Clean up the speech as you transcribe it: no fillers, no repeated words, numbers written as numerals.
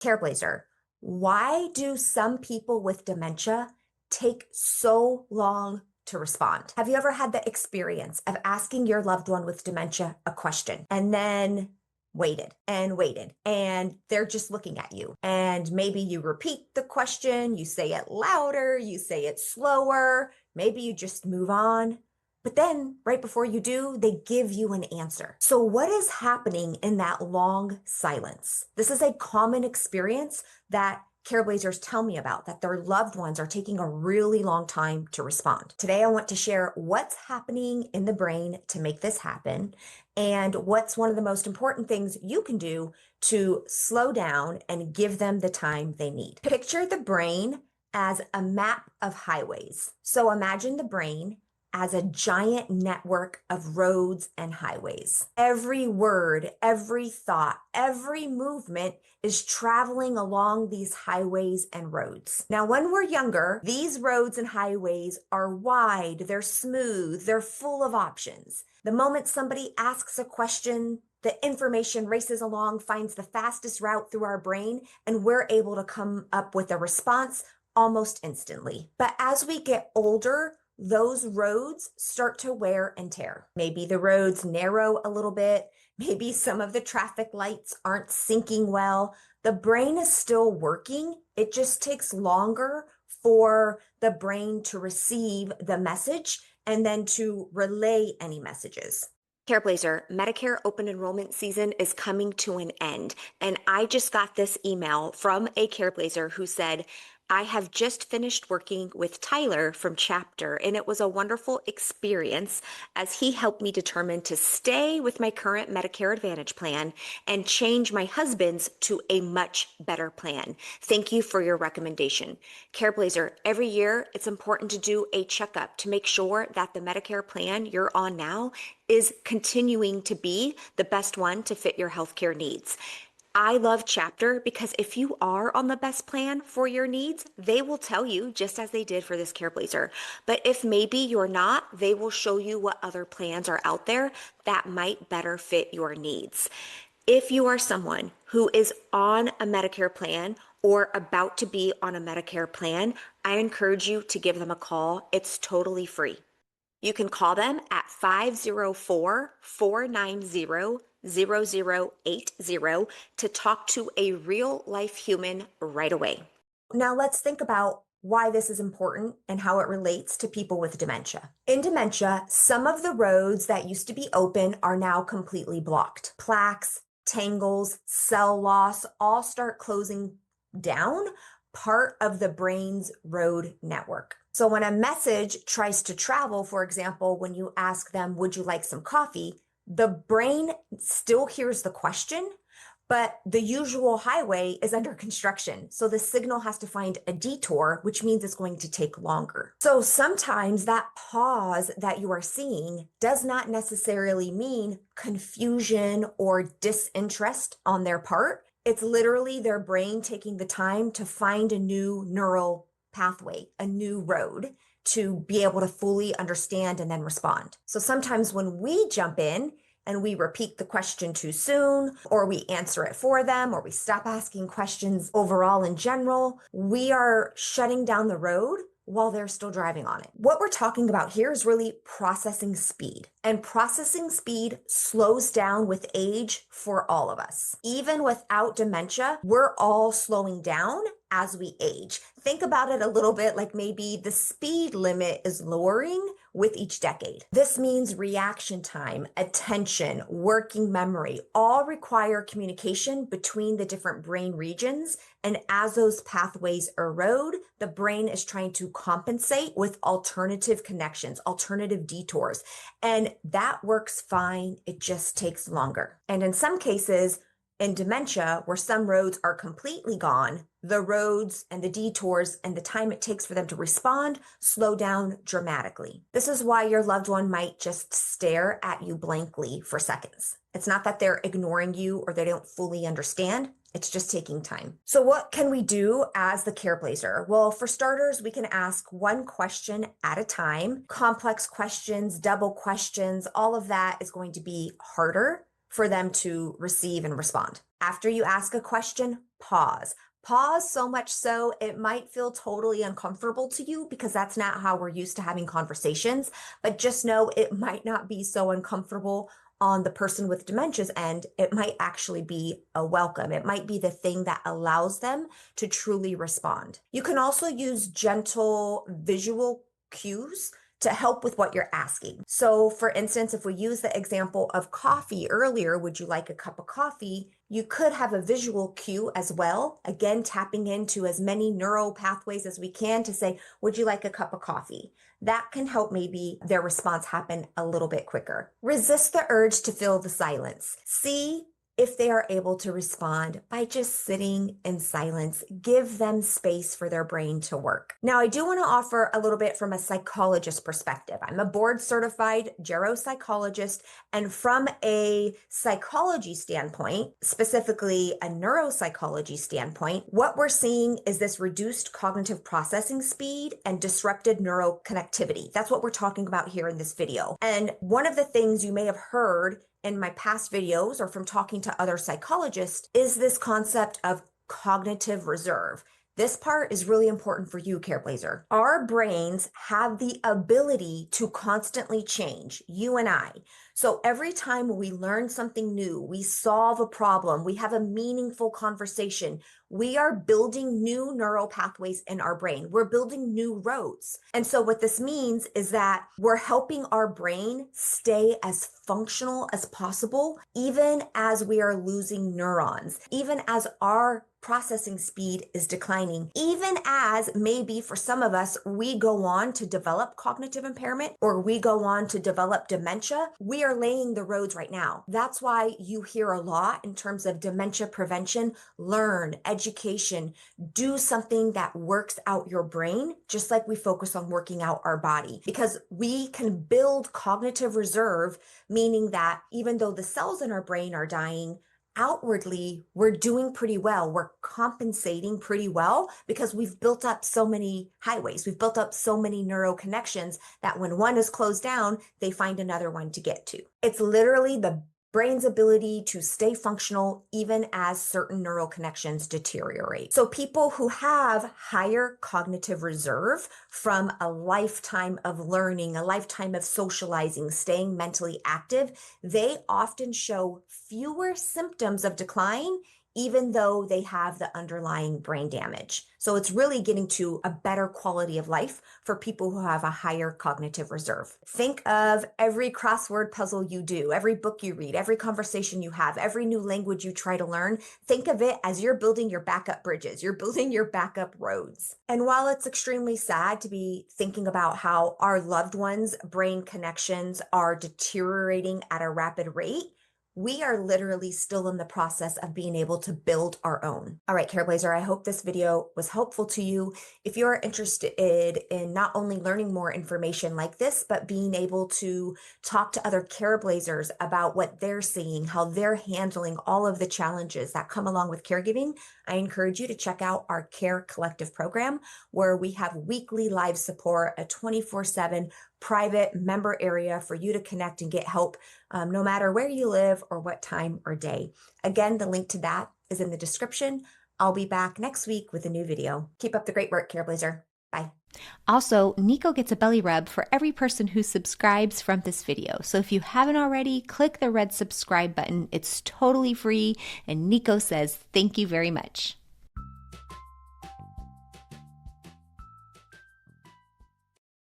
Careblazer, why do some people with dementia take so long to respond? Have you ever had the experience of asking your loved one with dementia a question and then waited and they're just looking at you, and maybe you repeat the question, you say it louder, you say it slower, maybe you just move on? But then right before you do, they give you an answer. So what is happening in that long silence? This is a common experience that Careblazers tell me about, that their loved ones are taking a really long time to respond. Today, I want to share what's happening in the brain to make this happen, and what's one of the most important things you can do to slow down and give them the time they need. Picture the brain as a map of highways. So imagine the brain as a giant network of roads and highways. Every word, every thought, every movement is traveling along these highways and roads. Now, when we're younger, these roads and highways are wide, they're smooth, they're full of options. The moment somebody asks a question, the information races along, finds the fastest route through our brain, and we're able to come up with a response almost instantly. But as we get older, those roads start to wear and tear. Maybe the roads narrow a little bit. Maybe some of the traffic lights aren't syncing well. The brain is still working. It just takes longer for the brain to receive the message and then to relay any messages. Careblazer, Medicare open enrollment season is coming to an end. And I just got this email from a Careblazer who said, I have just finished working with Tyler from Chapter, and it was a wonderful experience as he helped me determine to stay with my current Medicare Advantage plan and change my husband's to a much better plan. Thank you for your recommendation. Careblazer, every year it's important to do a checkup to make sure that the Medicare plan you're on now is continuing to be the best one to fit your healthcare needs. I love Chapter because if you are on the best plan for your needs, they will tell you, just as they did for this Careblazer. But if maybe you're not, they will show you what other plans are out there that might better fit your needs. If you are someone who is on a Medicare plan or about to be on a Medicare plan, I encourage you to give them a call. It's totally free. You can call them at 504-490-0080 to talk to a real life human right away. Now let's think about why this is important and how it relates to people with dementia. In dementia, some of the roads that used to be open are now completely blocked. Plaques, tangles, cell loss all start closing down part of the brain's road network. So when a message tries to travel, for example, when you ask them, would you like some coffee? The brain still hears the question, but the usual highway is under construction. So the signal has to find a detour, which means it's going to take longer. So sometimes that pause that you are seeing does not necessarily mean confusion or disinterest on their part. It's literally their brain taking the time to find a new neural pathway, a new road to be able to fully understand and then respond. So sometimes when we jump in and we repeat the question too soon, or we answer it for them, or we stop asking questions overall in general, we are shutting down the road while they're still driving on it. What we're talking about here is really processing speed. And processing speed slows down with age for all of us. Even without dementia, we're all slowing down as we age. Think about it a little bit like maybe the speed limit is lowering with each decade. This means reaction time, attention, working memory all require communication between the different brain regions. And as those pathways erode, the brain is trying to compensate with alternative connections, alternative detours. And that works fine. It just takes longer. And in some cases, in dementia, where some roads are completely gone, the roads and the detours and the time it takes for them to respond slow down dramatically. This is why your loved one might just stare at you blankly for seconds. It's not that they're ignoring you or they don't fully understand. It's just taking time. So what can we do as the Careblazer? Well, for starters, we can ask one question at a time. Complex questions, double questions, all of that is going to be harder for them to receive and respond. After you ask a question, pause. Pause so much so it might feel totally uncomfortable to you because that's not how we're used to having conversations. But just know it might not be so uncomfortable on the person with dementia's end. It might actually be a welcome. It might be the thing that allows them to truly respond. You can also use gentle visual cues to help with what you're asking. So for instance, if we use the example of coffee earlier, would you like a cup of coffee? You could have a visual cue as well. Again, tapping into as many neural pathways as we can to say, would you like a cup of coffee? That can help maybe their response happen a little bit quicker. Resist the urge to fill the silence. See if they are able to respond by just sitting in silence. Give them space for their brain to work. Now, I do want to offer a little bit from a psychologist perspective. I'm a board certified geropsychologist, and from a psychology standpoint, specifically a neuropsychology standpoint, what we're seeing is this reduced cognitive processing speed and disrupted neuroconnectivity. That's what we're talking about here in this video. And one of the things you may have heard in my past videos or from talking to other psychologists is this concept of cognitive reserve. This part is really important for you, Careblazer. Our brains have the ability to constantly change, you and I. So every time we learn something new, we solve a problem, we have a meaningful conversation, we are building new neural pathways in our brain. We're building new roads. And so what this means is that we're helping our brain stay as functional as possible, even as we are losing neurons, even as our processing speed is declining, even as maybe for some of us, we go on to develop cognitive impairment or we go on to develop dementia. We are laying the roads right now. That's why you hear a lot in terms of dementia prevention, learn, education, do something that works out your brain, just like we focus on working out our body, because we can build cognitive reserve, meaning that even though the cells in our brain are dying, outwardly, we're doing pretty well. We're compensating pretty well because we've built up so many highways. We've built up so many neural connections that when one is closed down, they find another one to get to. It's literally the brain's ability to stay functional even as certain neural connections deteriorate. So people who have higher cognitive reserve from a lifetime of learning, a lifetime of socializing, staying mentally active, they often show fewer symptoms of decline even though they have the underlying brain damage. So it's really getting to a better quality of life for people who have a higher cognitive reserve. Think of every crossword puzzle you do, every book you read, every conversation you have, every new language you try to learn. Think of it as you're building your backup bridges, you're building your backup roads. And while it's extremely sad to be thinking about how our loved ones' brain connections are deteriorating at a rapid rate, we are literally still in the process of being able to build our own. All right, Careblazer, I hope this video was helpful to you. If you're interested in not only learning more information like this, but being able to talk to other Careblazers about what they're seeing, how they're handling all of the challenges that come along with caregiving, I encourage you to check out our Care Collective program, where we have weekly live support, a 24/7 private member area for you to connect and get help no matter where you live or what time or day. Again, the link to that is in the description. I'll be back next week with a new video. Keep up the great work, Careblazer. Bye. Also, Nico gets a belly rub for every person who subscribes from this video. So if you haven't already, click the red subscribe button. It's totally free, and Nico says thank you very much.